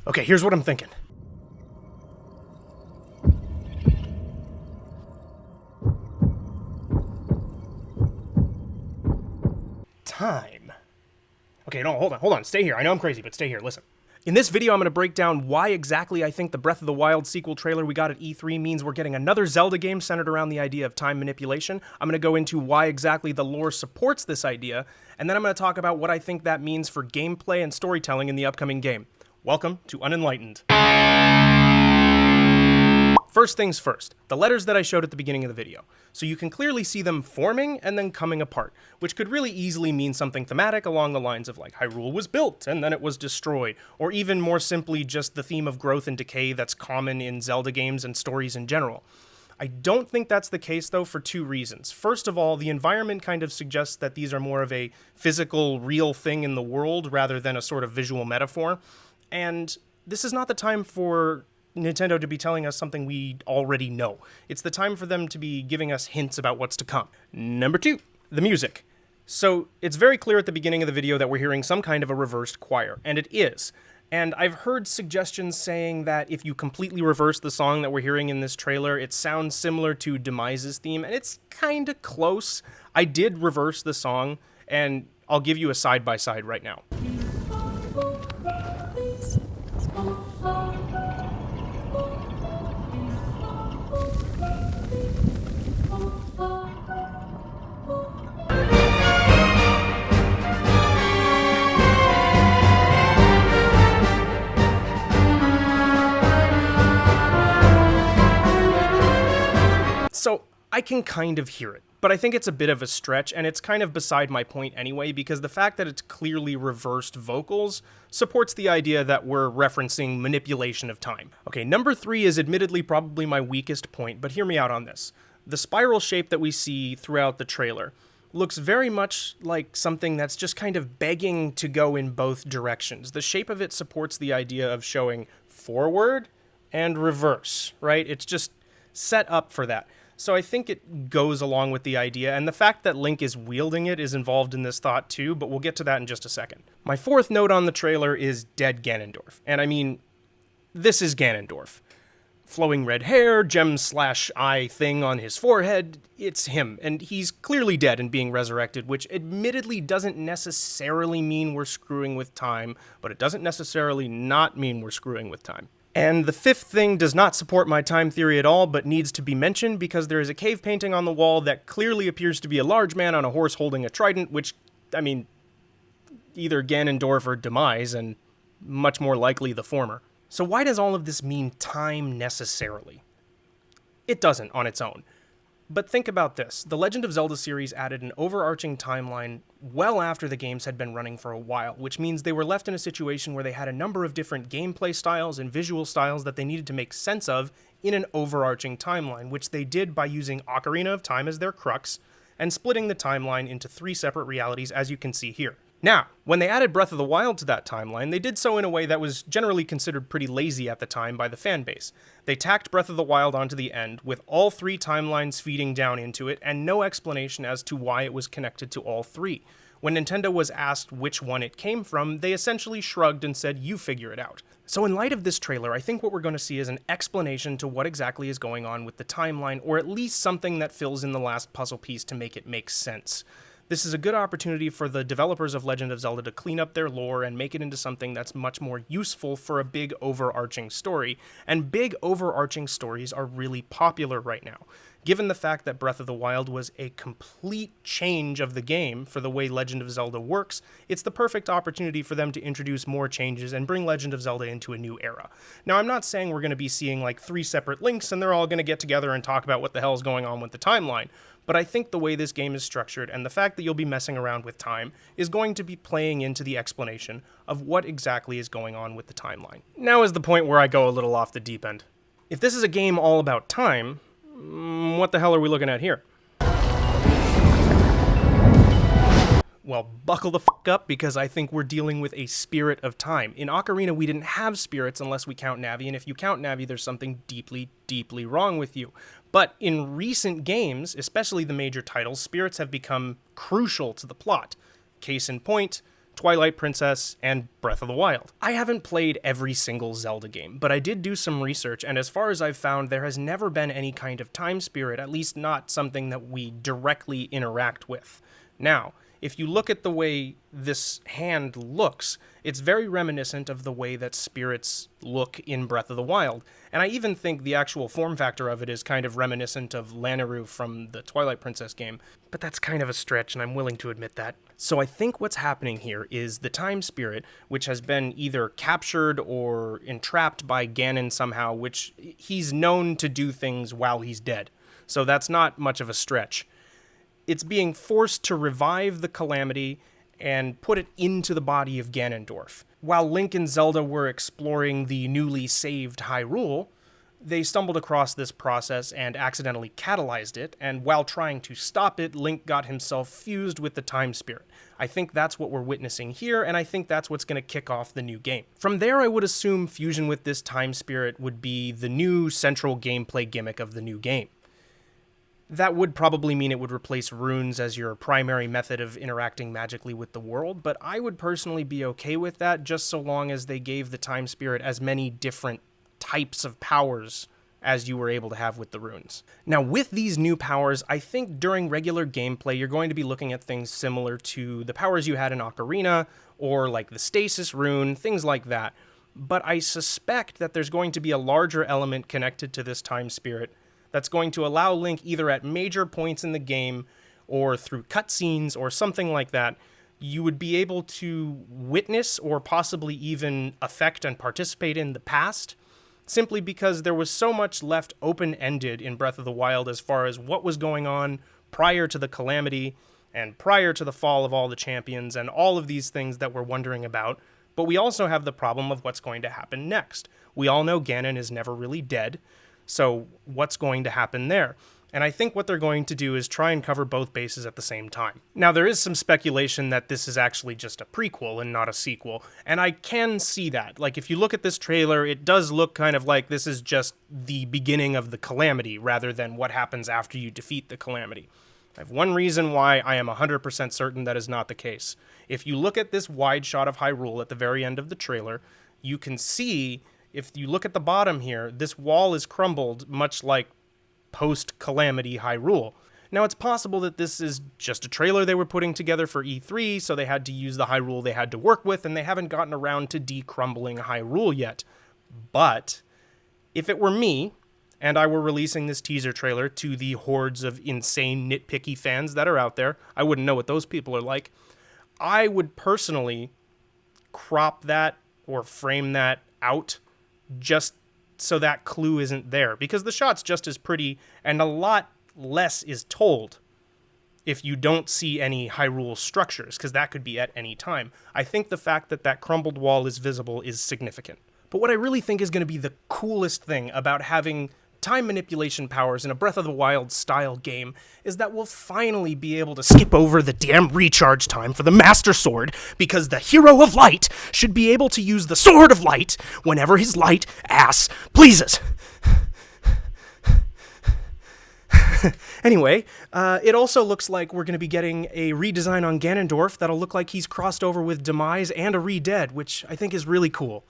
Okay, here's what I'm thinking. Time. Okay, no, hold on, stay here. I know I'm crazy, but stay here, listen. In this video, I'm going to break down why exactly I think the Breath of the Wild sequel trailer we got at E3 means we're getting another Zelda game centered around the idea of time manipulation. I'm going to go into why exactly the lore supports this idea, and then I'm going to talk about what I think that means for gameplay and storytelling in the upcoming game. Welcome to Unenlightened. First things first, the letters that I showed at the beginning of the video. So you can clearly see them forming and then coming apart, which could really easily mean something thematic along the lines of like Hyrule was built and then it was destroyed, or even more simply just the theme of growth and decay that's common in Zelda games and stories in general. I don't think that's the case though for two reasons. First of all, the environment kind of suggests that these are more of a physical, real thing in the world rather than a sort of visual metaphor, and this is not the time for Nintendo to be telling us something we already know. It's the time for them to be giving us hints about what's to come. Number two, the music. So it's very clear at the beginning of the video that we're hearing some kind of a reversed choir, and it is. And I've heard suggestions saying that if you completely reverse the song that we're hearing in this trailer, it sounds similar to Demise's theme, and it's kind of close. I did reverse the song, and I'll give you a side-by-side right now. So I can kind of hear it, but I think it's a bit of a stretch, and it's kind of beside my point anyway, because the fact that it's clearly reversed vocals supports the idea that we're referencing manipulation of time. Okay, number three is admittedly probably my weakest point, but hear me out on this. The spiral shape that we see throughout the trailer looks very much like something that's just kind of begging to go in both directions. The shape of it supports the idea of showing forward and reverse, right? It's just set up for that. So I think it goes along with the idea, and the fact that Link is wielding it is involved in this thought too, but we'll get to that in just a second. My fourth note on the trailer is dead Ganondorf, and I mean, this is Ganondorf. Flowing red hair, gem/eye thing on his forehead, it's him, and he's clearly dead and being resurrected, which admittedly doesn't necessarily mean we're screwing with time, but it doesn't necessarily not mean we're screwing with time. And the fifth thing does not support my time theory at all, but needs to be mentioned because there is a cave painting on the wall that clearly appears to be a large man on a horse holding a trident, which, I mean, either Ganondorf or Demise, and much more likely the former. So why does all of this mean time necessarily? It doesn't on its own. But think about this. The Legend of Zelda series added an overarching timeline well after the games had been running for a while, which means they were left in a situation where they had a number of different gameplay styles and visual styles that they needed to make sense of in an overarching timeline, which they did by using Ocarina of Time as their crux and splitting the timeline into three separate realities, as you can see here. Now, when they added Breath of the Wild to that timeline, they did so in a way that was generally considered pretty lazy at the time by the fanbase. They tacked Breath of the Wild onto the end, with all three timelines feeding down into it, and no explanation as to why it was connected to all three. When Nintendo was asked which one it came from, they essentially shrugged and said, "You figure it out." So in light of this trailer, I think what we're going to see is an explanation to what exactly is going on with the timeline, or at least something that fills in the last puzzle piece to make it make sense. This is a good opportunity for the developers of Legend of Zelda to clean up their lore and make it into something that's much more useful for a big overarching story, and big overarching stories are really popular right now. Given the fact that Breath of the Wild was a complete change of the game for the way Legend of Zelda works, it's the perfect opportunity for them to introduce more changes and bring Legend of Zelda into a new era. Now, I'm not saying we're going to be seeing like three separate links and they're all going to get together and talk about what the hell is going on with the timeline, but I think the way this game is structured and the fact that you'll be messing around with time is going to be playing into the explanation of what exactly is going on with the timeline. Now is the point where I go a little off the deep end. If this is a game all about time, what the hell are we looking at here? Well, buckle the fuck up, because I think we're dealing with a spirit of time. In Ocarina, we didn't have spirits unless we count Navi, and if you count Navi, there's something deeply, deeply wrong with you. But in recent games, especially the major titles, spirits have become crucial to the plot. Case in point, Twilight Princess, and Breath of the Wild. I haven't played every single Zelda game, but I did do some research, and as far as I've found, there has never been any kind of time spirit, at least not something that we directly interact with. Now, if you look at the way this hand looks, it's very reminiscent of the way that spirits look in Breath of the Wild. And I even think the actual form factor of it is kind of reminiscent of Lanayru from the Twilight Princess game. But that's kind of a stretch, and I'm willing to admit that. So I think what's happening here is the time spirit, which has been either captured or entrapped by Ganon somehow, which he's known to do things while he's dead. So that's not much of a stretch. It's being forced to revive the Calamity and put it into the body of Ganondorf. While Link and Zelda were exploring the newly saved Hyrule, they stumbled across this process and accidentally catalyzed it, and while trying to stop it, Link got himself fused with the Time Spirit. I think that's what we're witnessing here, and I think that's what's going to kick off the new game. From there, I would assume fusion with this Time Spirit would be the new central gameplay gimmick of the new game. That would probably mean it would replace runes as your primary method of interacting magically with the world, but I would personally be okay with that just so long as they gave the Time Spirit as many different types of powers as you were able to have with the runes. Now, with these new powers, I think during regular gameplay, you're going to be looking at things similar to the powers you had in Ocarina, or like the Stasis rune, things like that. But I suspect that there's going to be a larger element connected to this Time Spirit that's going to allow Link either at major points in the game or through cutscenes or something like that, you would be able to witness or possibly even affect and participate in the past, simply because there was so much left open-ended in Breath of the Wild as far as what was going on prior to the Calamity and prior to the fall of all the champions and all of these things that we're wondering about. But we also have the problem of what's going to happen next. We all know Ganon is never really dead, so what's going to happen there? And I think what they're going to do is try and cover both bases at the same time. Now, there is some speculation that this is actually just a prequel and not a sequel, and I can see that. Like, if you look at this trailer, it does look kind of like this is just the beginning of the Calamity rather than what happens after you defeat the Calamity. I have one reason why I am 100% certain that is not the case. If you look at this wide shot of Hyrule at the very end of the trailer, you can see, if you look at the bottom here, this wall is crumbled, much like post-Calamity Hyrule. Now, it's possible that this is just a trailer they were putting together for E3, so they had to use the Hyrule they had to work with, and they haven't gotten around to decrumbling Hyrule yet. But if it were me, and I were releasing this teaser trailer to the hordes of insane nitpicky fans that are out there, I wouldn't know what those people are like, I would personally crop that or frame that out just so that clue isn't there, because the shot's just as pretty and a lot less is told if you don't see any Hyrule structures, because that could be at any time. I think the fact that that crumbled wall is visible is significant. But what I really think is going to be the coolest thing about having time manipulation powers in a Breath of the Wild style game is that we'll finally be able to skip over the damn recharge time for the Master Sword, because the Hero of Light should be able to use the Sword of Light whenever his light ass pleases. Anyway, it also looks like we're going to be getting a redesign on Ganondorf that'll look like he's crossed over with Demise and a Re-Dead, which I think is really cool.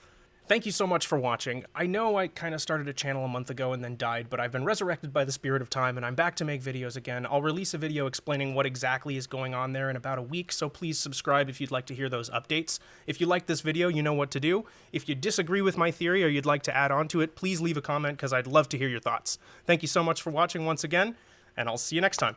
Thank you so much for watching. I know I kind of started a channel a month ago and then died, but I've been resurrected by the spirit of time and I'm back to make videos again. I'll release a video explaining what exactly is going on there in about a week, so please subscribe if you'd like to hear those updates. If you like this video, you know what to do. If you disagree with my theory or you'd like to add on to it, please leave a comment because I'd love to hear your thoughts. Thank you so much for watching once again, and I'll see you next time.